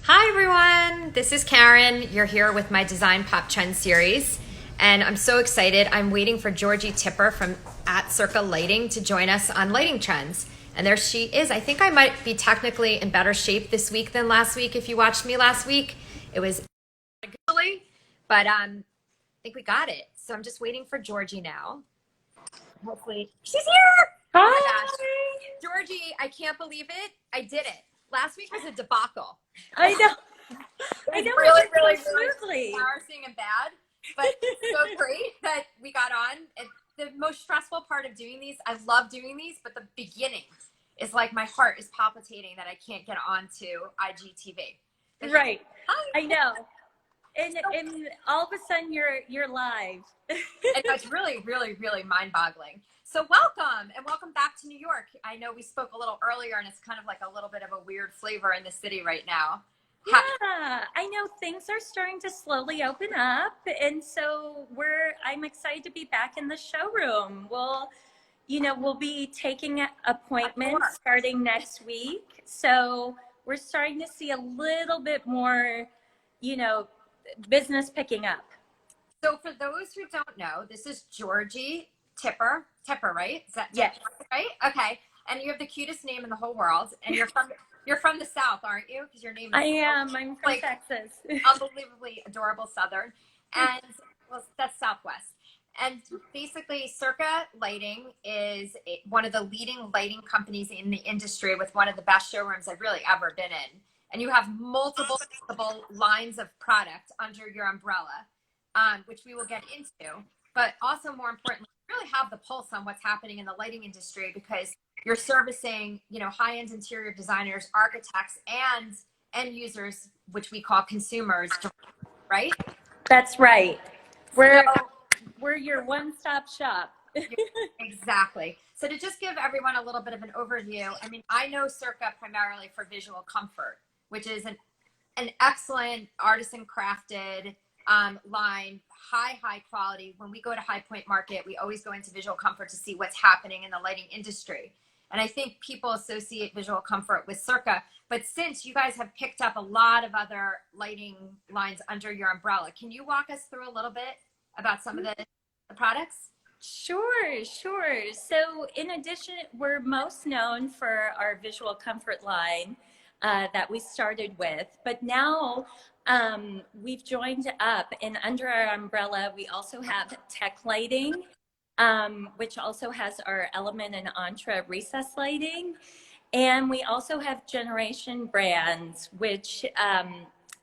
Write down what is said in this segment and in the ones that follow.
Hi everyone, this is Karen. You're here with my Design Pop Trend series, and I'm so excited. I'm waiting for Georgie Tipper from at Circa Lighting to join us on lighting trends. And there she is. I think I might be technically in better shape this week than last week. If you watched me last week, it was early, but I think we got it. So I'm just waiting for Georgie now. Hopefully, she's here. Hi. Oh my gosh, Georgie, I can't believe it. I did it. Last week was a debacle. I know. It was really embarrassing and bad, but so great that we got on. The most stressful part of doing these, I love doing these, but the beginning is like my heart is palpitating that I can't get onto IGTV. Right. I know. And all of a sudden you're live. And it's really, really, really mind-boggling. So welcome, and welcome back to New York. I know we spoke a little earlier, and it's kind of like a little bit of a weird flavor in the city right now. Yeah, I know things are starting to slowly open up, and so I'm excited to be back in the showroom. We'll be taking appointments starting next week. So we're starting to see a little bit more, business picking up. So for those who don't know, this is Georgie Tipper, right? Is that yes. Right? Okay. And you have the cutest name in the whole world, and you're from the South, aren't you? Because your name is I am. I'm from Texas. Unbelievably adorable Southern. And well, that's Southwest. And basically, Circa Lighting is one of the leading lighting companies in the industry with one of the best showrooms I've really ever been in. And you have multiple lines of product under your umbrella, which we will get into. But also, more importantly, you really have the pulse on what's happening in the lighting industry because you're servicing, high-end interior designers, architects, and end users, which we call consumers, right? That's right. We're your one-stop shop. Exactly. So to just give everyone a little bit of an overview, I mean, I know Circa primarily for visual comfort, which is an excellent artisan crafted line, high quality. When we go to High Point Market, we always go into visual comfort to see what's happening in the lighting industry. And I think people associate visual comfort with Circa, but since you guys have picked up a lot of other lighting lines under your umbrella, can you walk us through a little bit about some of the products? Sure. So in addition, we're most known for our visual comfort line that we started with, but now we've joined up, and under our umbrella, we also have tech lighting, which also has our Element and Entra recessed lighting. And we also have Generation Brands, which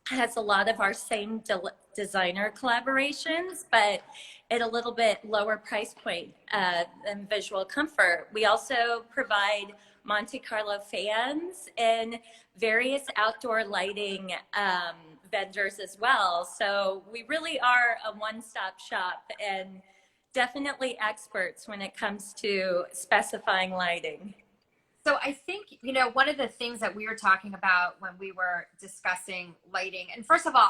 has a lot of our same designer collaborations, but at a little bit lower price point than visual comfort. We also provide Monte Carlo fans and various outdoor lighting vendors as well. So we really are a one-stop shop and definitely experts when it comes to specifying lighting. So I think, one of the things that we were talking about when we were discussing lighting, and first of all,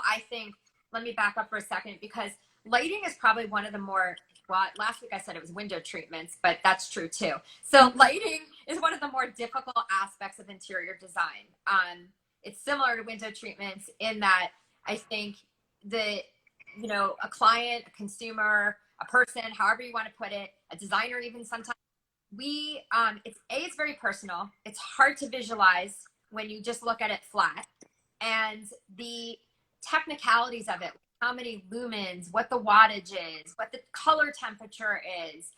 let me back up for a second, because lighting is probably one of the more, well, last week I said it was window treatments, but that's true too. So lighting is one of the more difficult aspects of interior design. It's similar to window treatments in that I think a client, a consumer, a person, however you want to put it, a designer even sometimes, it's very personal. It's hard to visualize when you just look at it flat, and the technicalities of it, how many lumens, what the wattage is, what the color temperature is,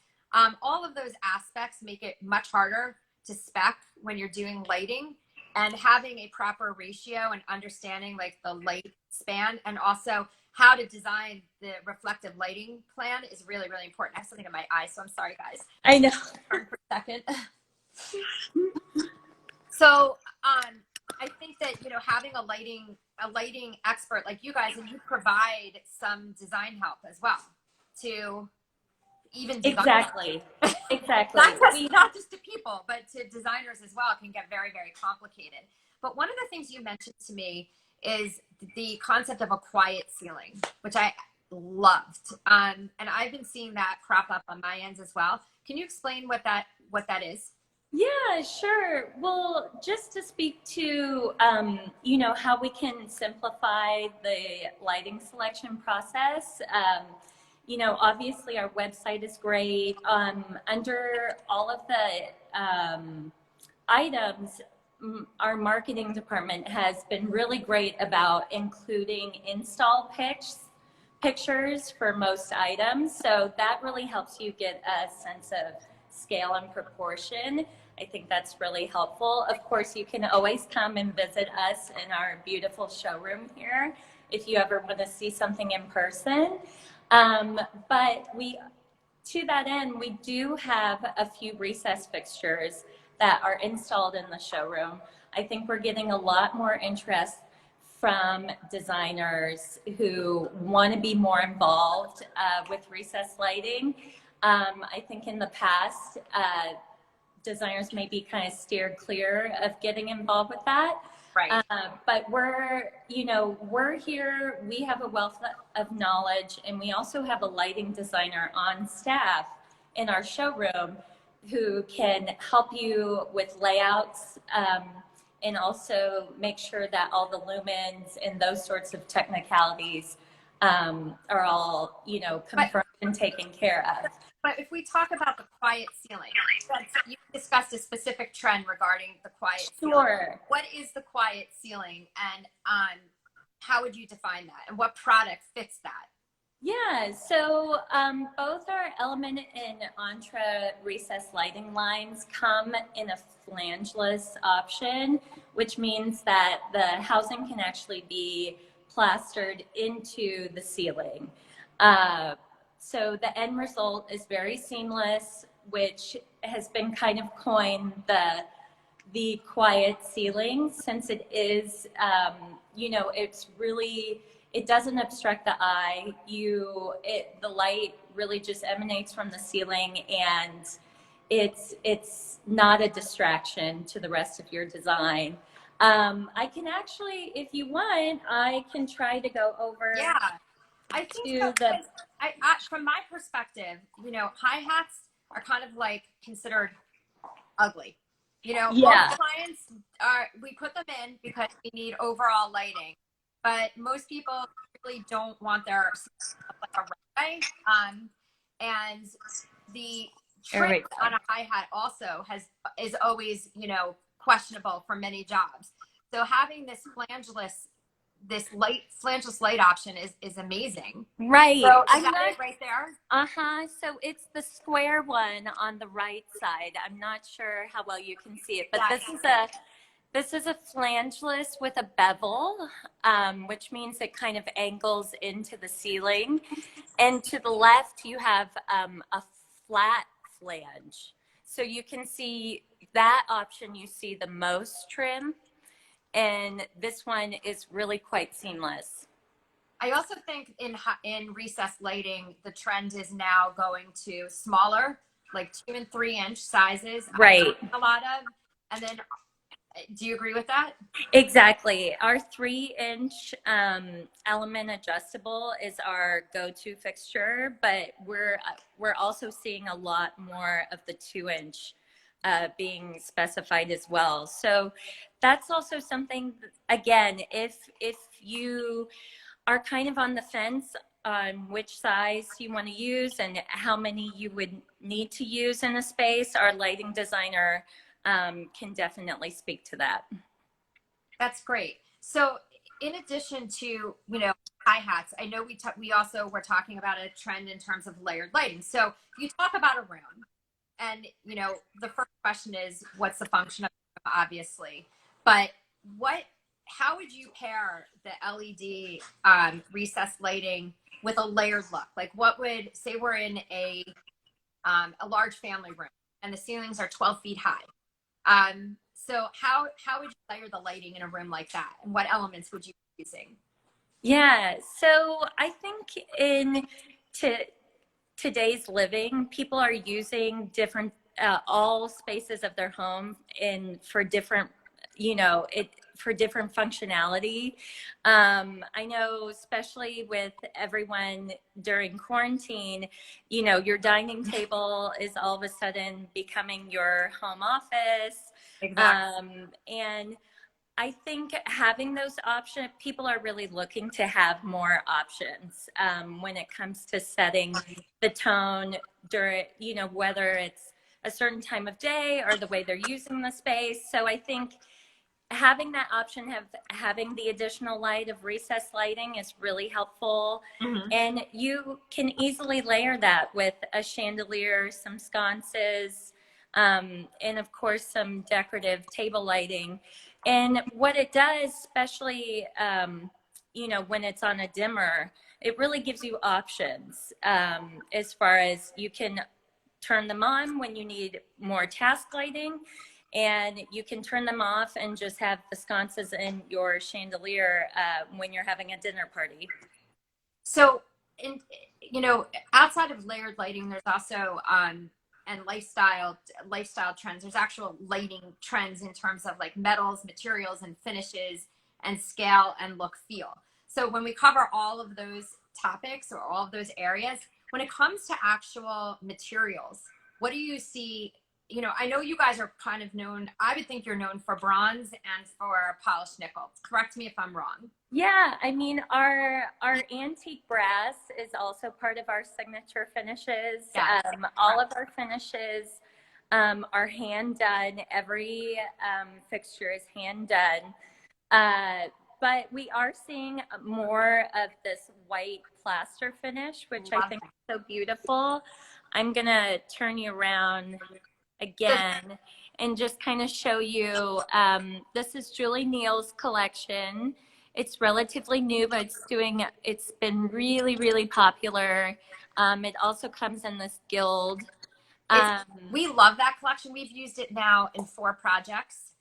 all of those aspects make it much harder to spec when you're doing lighting. And having a proper ratio and understanding like the light span and also how to design the reflective lighting plan is really, really important. I have something in my eye, so I'm sorry, guys. I know. For a second. So I think that, having a lighting expert like you guys, and you provide some design help as well to even exactly. not just to people, but to designers as well, can get very, very complicated. But one of the things you mentioned to me is the concept of a quiet ceiling, which I loved. And I've been seeing that crop up on my ends as well. Can you explain what that is? Yeah, sure. Well, just to speak to, how we can simplify the lighting selection process. Obviously our website is great. Under all of the items, our marketing department has been really great about including install pictures for most items. So that really helps you get a sense of scale and proportion. I think that's really helpful. Of course, you can always come and visit us in our beautiful showroom here if you ever want to see something in person. But to that end, we do have a few recess fixtures that are installed in the showroom. I think we're getting a lot more interest from designers who want to be more involved with recess lighting. I think in the past, designers may be kind of steered clear of getting involved with that. Right. But we're here, we have a wealth of knowledge, and we also have a lighting designer on staff in our showroom who can help you with layouts, and also make sure that all the lumens and those sorts of technicalities are all, confirmed and taken care of. But if we talk about the quiet ceiling, you discussed a specific trend regarding the quiet ceiling. Sure. What is the quiet ceiling, and how would you define that, and what product fits that? Yeah, so both our Element and Entra recess lighting lines come in a flangeless option, which means that the housing can actually be plastered into the ceiling. So the end result is very seamless, which has been kind of coined the quiet ceiling, since it is, it's really, it doesn't obstruct the eye. The light really just emanates from the ceiling, and it's not a distraction to the rest of your design. I can actually, if you want, I can try to go over. Yeah, I think so, from my perspective, hi-hats are kind of like considered ugly. Yeah. Most clients we put them in because we need overall lighting, but most people really don't want their like a runway. And the trim on a hi-hat also is always, questionable for many jobs. So having this flangeless light option is amazing. Right. So is that it right there? So it's the square one on the right side. I'm not sure how well you can see it, but this is a flangeless with a bevel, which means it kind of angles into the ceiling. And to the left, you have a flat flange. So you can see that option, you see the most trim. And this one is really quite seamless. I also think in recessed lighting, the trend is now going to smaller, like 2 and 3 inch sizes. Right. A lot of, and then, do you agree with that? Exactly. Our 3-inch Element adjustable is our go-to fixture, but we're also seeing a lot more of the 2-inch being specified as well. So that's also something, again, if you are kind of on the fence on which size you want to use and how many you would need to use in a space, our lighting designer can definitely speak to that. That's great. So in addition to, hi-hats, I know we also were talking about a trend in terms of layered lighting. So you talk about a room, and, the first question is, what's the function of the room, obviously, but how would you pair the LED recessed lighting with a layered look? Like, say we're in a large family room and the ceilings are 12 feet high. So how would you layer the lighting in a room like that? And what elements would you be using? Yeah, so I think in today's living, people are using different, all spaces of their home for different, for different functionality. I know, especially with everyone during quarantine, you know, your dining table is all of a sudden becoming your home office. Exactly. And I think having those options, people are really looking to have more options when it comes to setting the tone during, you know, whether it's a certain time of day or the way they're using the space. So I think having that option of having the additional light of recessed lighting is really helpful. Mhm. And you can easily layer that with a chandelier, some sconces, and of course some decorative table lighting. And what it does, especially you know, when it's on a dimmer, it really gives you options as far as you can turn them on when you need more task lighting, and you can turn them off and just have the sconces in your chandelier when you're having a dinner party. So, in you know, outside of layered lighting, there's also and lifestyle trends. There's actual lighting trends in terms of like metals, materials, and finishes, and scale and look feel. So when we cover all of those topics or all of those areas, when it comes to actual materials, what do you see? You know, I know you guys are kind of known. I would think you're known for bronze and for polished nickel. Correct me if I'm wrong. Yeah, I mean, our antique brass is also part of our signature finishes. Yes. All of our finishes are hand done. Every fixture is hand done. But we are seeing more of this white plaster finish, which I think is so beautiful. I'm gonna turn you around again and just kind of show you. This is Julie Neal's collection. It's relatively new, but it's been really, really popular. It also comes in this gild. We love that collection. We've used it now in 4 projects.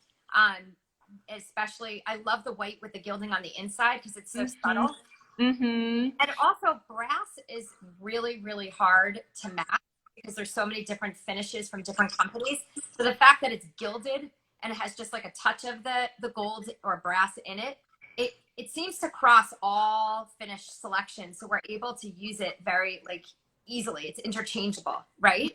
Especially, I love the white with the gilding on the inside because it's so subtle. Mm-hmm. And also, brass is really, really hard to match because there's so many different finishes from different companies. So the fact that it's gilded and it has just like a touch of the gold or brass in it, it seems to cross all finish selections. So we're able to use it very like easily. It's interchangeable, right?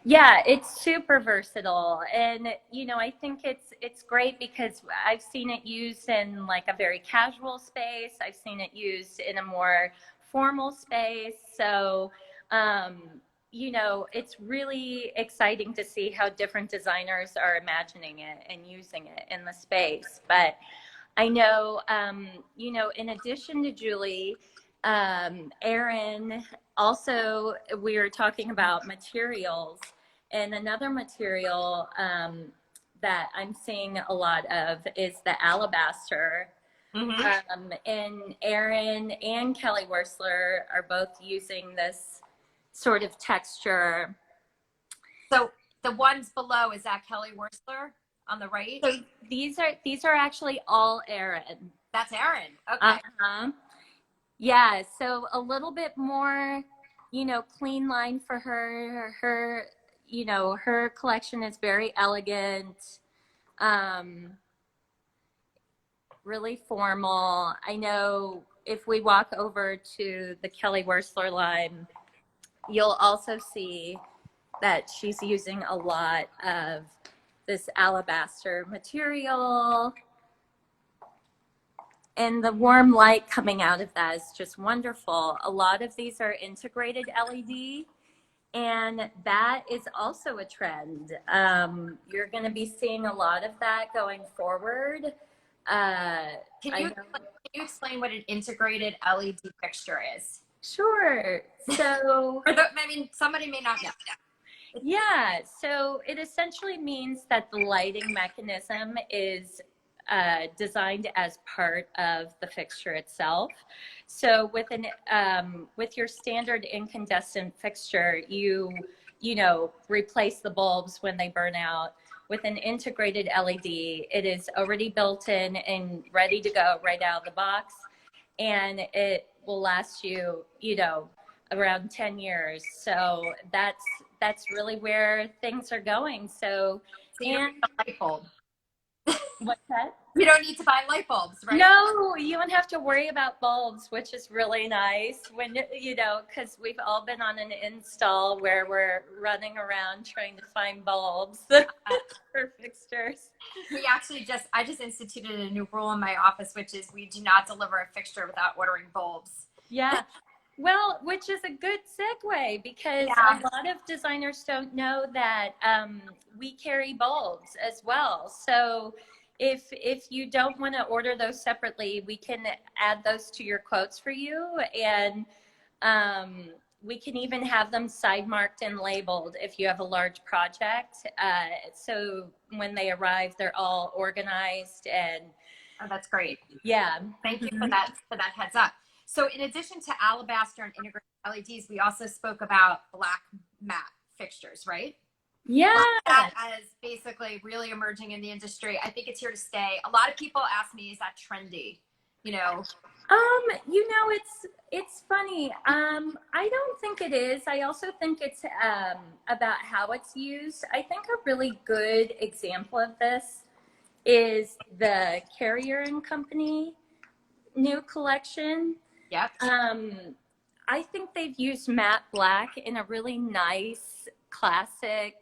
Yeah, it's super versatile. And you know, I think it's great because I've seen it used in like a very casual space. I've seen it used in a more formal space. So you know, it's really exciting to see how different designers are imagining it and using it in the space. But I know, you know, in addition to Julie, Erin, also, we were talking about materials, and another material that I'm seeing a lot of is the alabaster. And Erin and Kelly Wearstler are both using this sort of texture. So the ones below, is that Kelly Wearstler on the right? So these are actually all Erin. That's Erin. Okay. Uh-huh. Yeah, so a little bit more, you know, clean line for her. Her, you know, her collection is very elegant, really formal. I know if we walk over to the Kelly Wearstler line, you'll also see that she's using a lot of this alabaster material. And the warm light coming out of that is just wonderful. A lot of these are integrated LED, and that is also a trend. You're going to be seeing a lot of that going forward. Can you explain what an integrated LED fixture is? Sure. So, I mean, somebody may not know. yeah, so it essentially means that the lighting mechanism is designed as part of the fixture itself. So with your standard incandescent fixture, you know, replace the bulbs when they burn out. With an integrated LED, it is already built in and ready to go right out of the box, and it will last you, you know, around 10 years. So that's really where things are going. So, So you don't and need a light bulb. What's that? You don't need to buy light bulbs, right? No, you don't have to worry about bulbs, which is really nice when, because we've all been on an install where we're running around trying to find bulbs for fixtures. I just instituted a new rule in my office, which is we do not deliver a fixture without ordering bulbs. Yeah. Well, which is a good segue because Yeah. a lot of designers don't know that we carry bulbs as well. So if you don't want to order those separately, we can add those to your quotes for you, and we can even have them side marked and labeled if you have a large project. So when they arrive, they're all organized and. Oh, that's great. Yeah. Thank you for that heads up. So in addition to alabaster and integrated LEDs, we also spoke about black matte fixtures, right? Yeah. Black matte is basically really emerging in the industry. I think it's here to stay. A lot of people ask me, is that trendy? It's funny. I don't think it is. I also think it's about how it's used. I think a really good example of this is the Carrier and Company new collection. Yep. I think they've used matte black in a really nice, classic,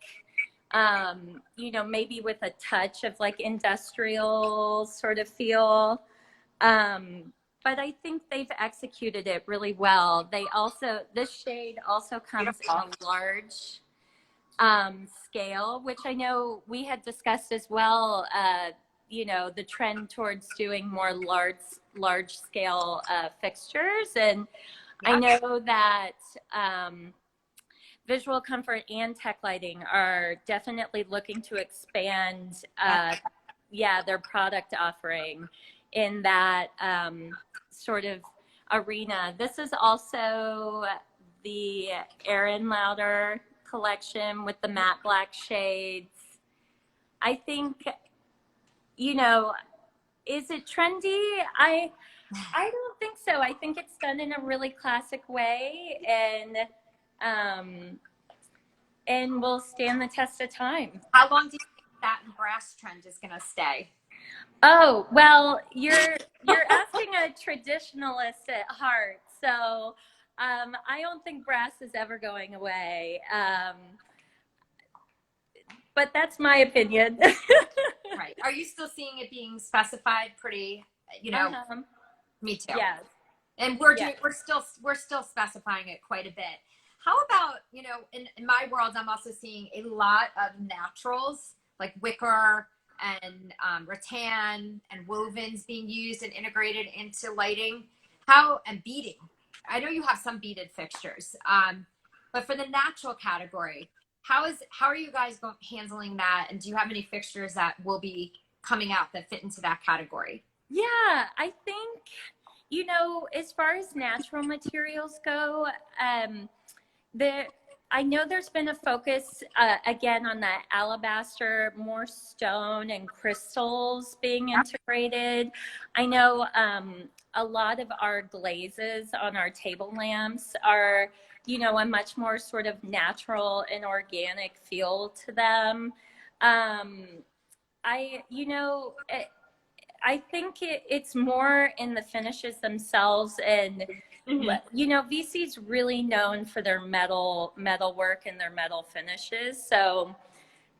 maybe with a touch of like industrial sort of feel. But I think they've executed it really well. This shade also comes in a large scale, which I know we had discussed as well. The trend towards doing more large scale fixtures, and I know that Visual Comfort and Tech Lighting are definitely looking to expand their product offering in that sort of arena. This is also the Aaron Lauder collection with the matte black shades. I think, is it trendy? I don't think so. I think it's done in a really classic way and will stand the test of time. How long do you think that brass trend is going to stay? Oh, well, you're asking a traditionalist at heart. So I don't think brass is ever going away. But that's my opinion. Right. Are you still seeing it being specified pretty, Me too. Yes. And we're still specifying it quite a bit. How about, in my world, I'm also seeing a lot of naturals like wicker and rattan and wovens being used and integrated into lighting. And beading. I know you have some beaded fixtures, but for the natural category, how are you guys handling that? And do you have any fixtures that will be coming out that fit into that category? Yeah, I think, as far as natural materials go, I know there's been a focus, again, on that alabaster, more stone and crystals being integrated. I know a lot of our glazes on our table lamps are, a much more sort of natural and organic feel to them. I think it's more in the finishes themselves, and VC's really known for their metal work and their metal finishes. So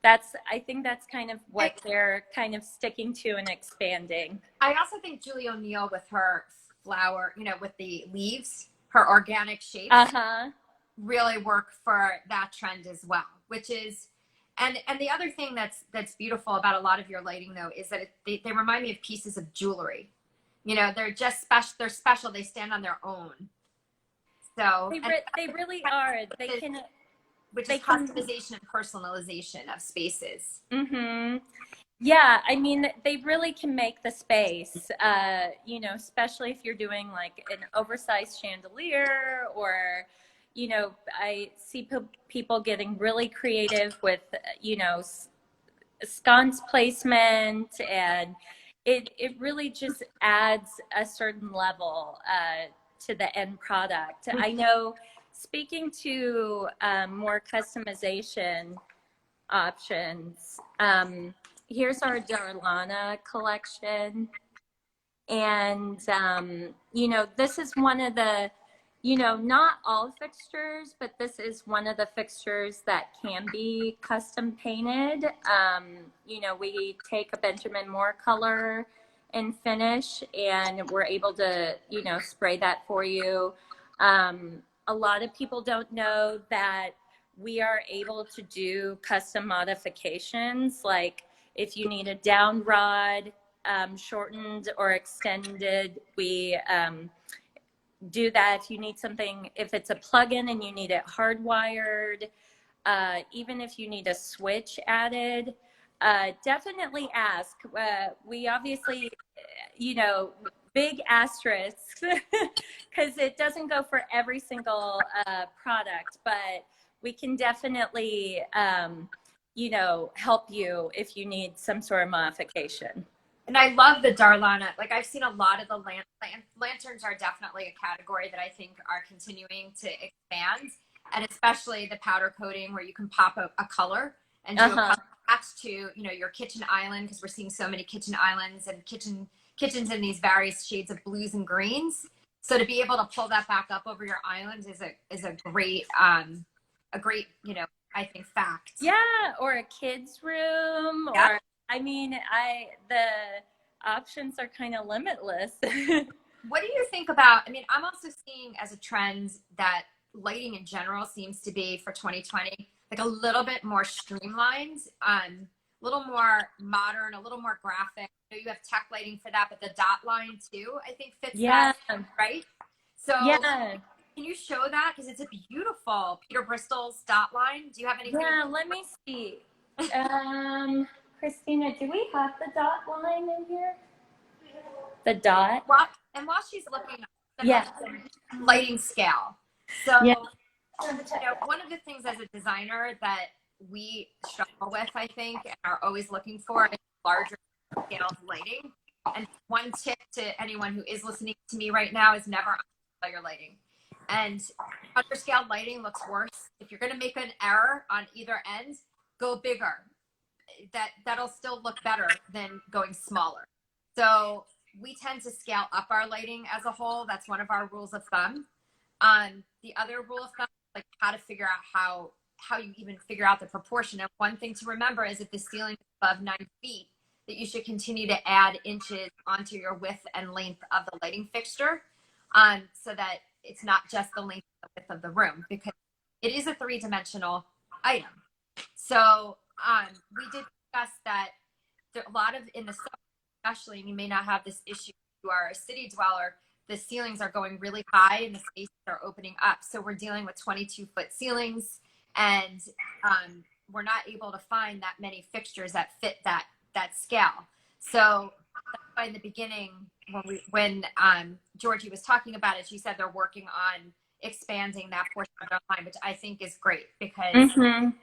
I think that's kind of what they're kind of sticking to and expanding. I also think Julie O'Neill with her flower, with the leaves, her organic shapes, really work for that trend as well, which is. And the other thing that's beautiful about a lot of your lighting, though, is that they remind me of pieces of jewelry. They're just special. They're special. They stand on their own. So they really are. Which is customization and personalization of spaces. Mm-hmm. Yeah, I mean, they really can make the space. Especially if you're doing like an oversized chandelier or. I see people getting really creative with, sconce placement, and it really just adds a certain level to the end product. I know, speaking to more customization options, here's our Darlana collection. And, you know, this is one of the, you know, not all fixtures, but this is one of the fixtures that can be custom painted. You know, we take a Benjamin Moore color and finish, and we're able to, you know, spray that for you. A lot of people don't know that we are able to do custom modifications, like if you need a down rod, shortened or extended, we do that. If you need something, if it's a plug-in and you need it hardwired, even if you need a switch added, definitely ask. We obviously, you know, big asterisks because it doesn't go for every single product, but we can definitely, you know, help you if you need some sort of modification. And I love the Darlana. Like, I've seen a lot of the lanterns are definitely a category that I think are continuing to expand, and especially the powder coating where you can pop a color and do a color match to, you know, your kitchen island, because we're seeing so many kitchen islands and kitchens in these various shades of blues and greens. So to be able to pull that back up over your island is a great you know, I think fact. Yeah, or a kid's room, yeah. or I mean, the options are kind of limitless. What do you think about, I mean, I'm also seeing as a trend that lighting in general seems to be for 2020, like a little bit more streamlined, a little more modern, a little more graphic. I know you have tech lighting for that, but the dot line too, I think fits that, right? So yeah. Can you show that? Because it's a beautiful Peter Bristol's dot line. Do you have anything? Yeah, let me see. Christina, do we have the dot line in here? The dot? And while she's looking up, yeah, lighting scale. So, yeah. You know, one of the things as a designer that we struggle with, I think, and are always looking for is larger scale lighting. And one tip to anyone who is listening to me right now is never underscale your lighting. And underscaled lighting looks worse. If you're going to make an error on either end, go bigger. That'll still look better than going smaller. So we tend to scale up our lighting as a whole. That's one of our rules of thumb. The other rule of thumb is like how to figure out how you even figure out the proportion. And one thing to remember is if the ceiling is above 9 feet, that you should continue to add inches onto your width and length of the lighting fixture, so that it's not just the length and the width of the room, because it is a three-dimensional item. So we did discuss that there are a lot of in the summer, especially, and you may not have this issue if you are a city dweller, the ceilings are going really high and the spaces are opening up. So we're dealing with 22-foot ceilings, and we're not able to find that many fixtures that fit that scale. So that's why in the beginning, when Georgie was talking about it, she said they're working on expanding that portion of the line, which I think is great because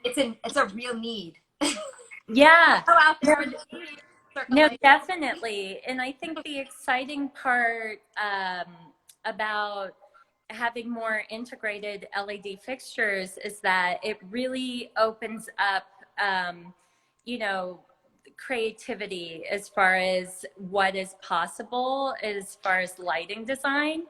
it's a real need. Yeah. Go out there with the need. No, definitely. And I think the exciting part about having more integrated LED fixtures is that it really opens up, you know, creativity as far as what is possible as far as lighting design.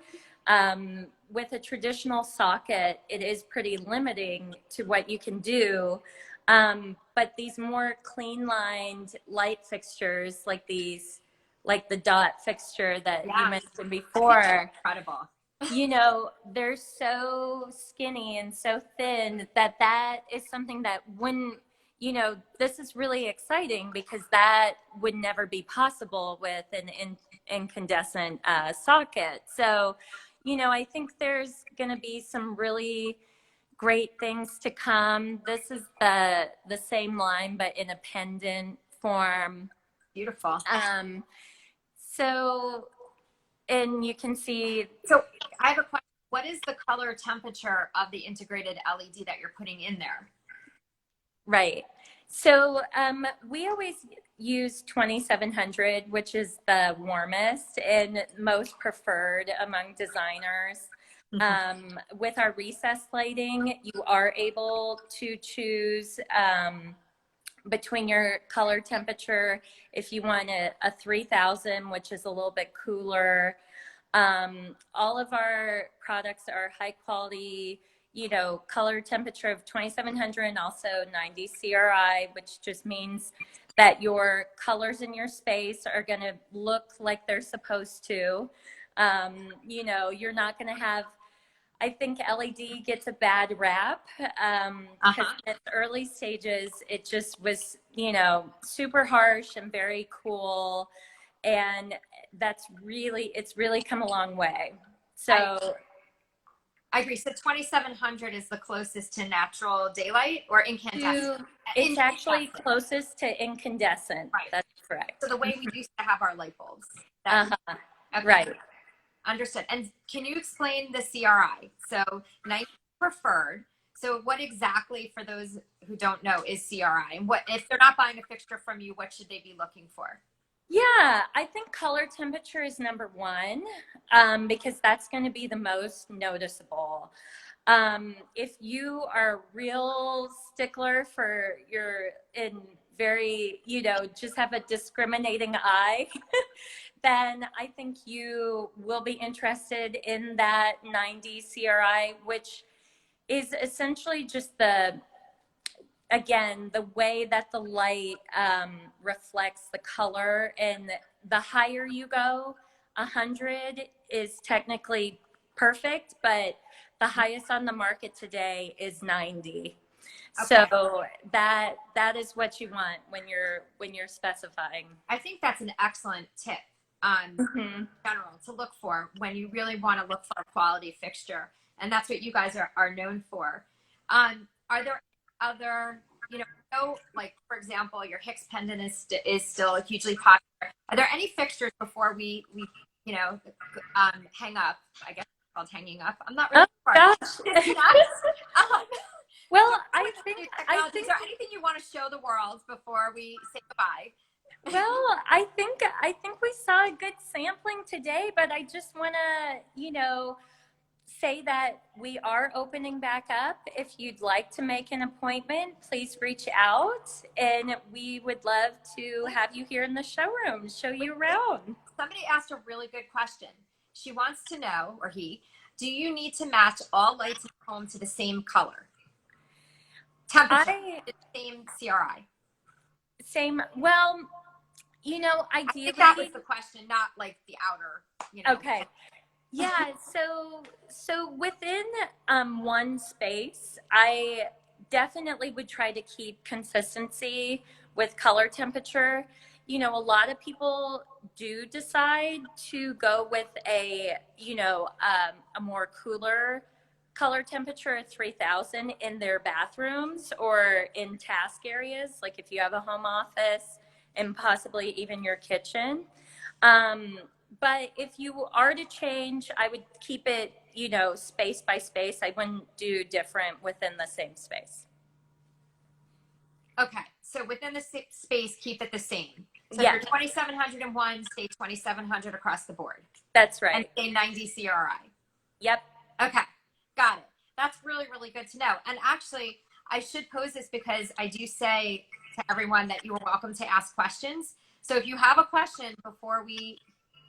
With a traditional socket, it is pretty limiting to what you can do. But these more clean lined light fixtures like these, like the dot fixture that you mentioned before, incredible. You know, they're so skinny and so thin that is something that wouldn't, you know, this is really exciting because that would never be possible with an incandescent socket. So, you know, I think there's going to be some really great things to come. This is the same line, but in a pendant form. Beautiful. So, and you can see. So I have a question. What is the color temperature of the integrated LED that you're putting in there? Right. So we always use 2700, which is the warmest and most preferred among designers. With our recessed lighting, you are able to choose between your color temperature. If you want a 3000, which is a little bit cooler, all of our products are high quality, color temperature of 2700 and also 90 CRI, which just means that your colors in your space are going to look like they're supposed to. You're not going to have, I think LED gets a bad rap because in its early stages, it just was, super harsh and very cool. And it's really come a long way. So I agree. So 2700 is the closest to natural daylight or incandescent. It's actually closest to incandescent. Right. That's correct. So the way we used to have our light bulbs. Okay. Right. Understood. And can you explain the CRI? So 90 preferred. So what exactly, for those who don't know, is CRI? And what, if they're not buying a fixture from you, what should they be looking for? Yeah, I think color temperature is number one, because that's going to be the most noticeable. If you are a real stickler for just have a discriminating eye, then I think you will be interested in that 90 CRI, which is essentially just the way that the light reflects the color. And the higher you go, 100 is technically perfect, but the highest on the market today is 90. Okay. So that is what you want when you're specifying. I think that's an excellent tip in general to look for when you really want to look for a quality fixture, and that's what you guys are known for. Are there other, like, for example, your Hicks pendant is still hugely popular. Are there any fixtures before we hang up? I guess it's called hanging up. I'm not really sure. Gosh. Well, I think is there anything you want to show the world before we say goodbye? Well, I think we saw a good sampling today, but I just want to, say that we are opening back up. If you'd like to make an appointment, please reach out, and we would love to have you here in the showroom, show you around. Somebody asked a really good question. She wants to know, or he, do you need to match all lights in the home to the same color? Temperature, the same CRI. Same, well, ideally. I think that was the question, not like the outer, Okay. Yeah, so within one space, I definitely would try to keep consistency with color temperature. A lot of people do decide to go with a more cooler color temperature at 3000 in their bathrooms or in task areas, like if you have a home office and possibly even your kitchen. But if you are to change, I would keep it, space by space. I wouldn't do different within the same space. Okay. So within the space, keep it the same. So yeah. If you're 2701, stay 2700 across the board. That's right. And stay 90 CRI. Yep. Okay. Got it. That's really, really good to know. And actually, I should pose this because I do say to everyone that you are welcome to ask questions. So if you have a question before we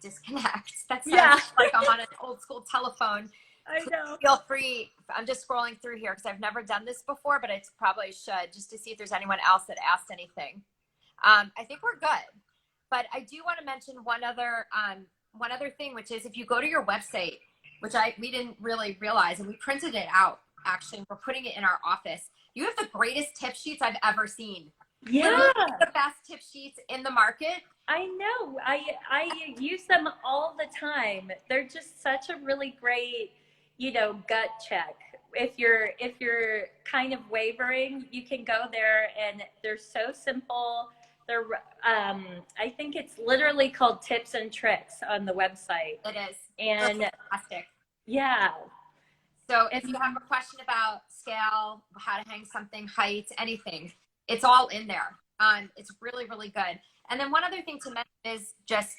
disconnect, that sounds like I'm on an old school telephone. I know. Feel free. I'm just scrolling through here because I've never done this before, but I probably should, just to see if there's anyone else that asked anything. I think we're good, but I do want to mention one other thing, which is if you go to your website, which we didn't really realize, and we printed it out actually, and we're putting it in our office. You have the greatest tip sheets I've ever seen. Yeah. Literally the best tip sheets in the market. I know. I use them all the time. They're just such a really great, gut check. If you're kind of wavering, you can go there, and they're so simple. They're I think it's literally called Tips and Tricks on the website. It is. And fantastic. Yeah. So if you have a question about scale, how to hang something, height, anything, it's all in there. It's really, really good. And then one other thing to mention is just,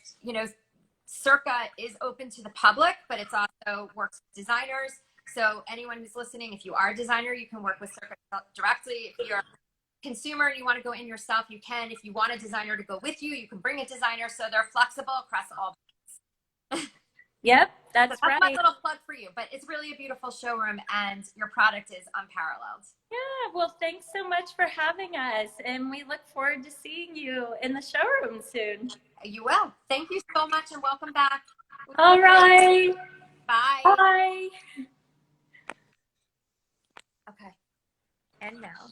Circa is open to the public, but it's also works with designers. So anyone who's listening, if you are a designer, you can work with Circa directly. If you're consumer and you want to go in yourself, you can. If you want a designer to go with you, you can bring a designer. So they're flexible across all. Yep, So that's that's my right. little plug for you. But it's really a beautiful showroom, and your product is unparalleled. Yeah, well, thanks so much for having us, and we look forward to seeing you in the showroom soon. You will. Thank you so much, and welcome back. All right. Bye. Bye. Okay. And now.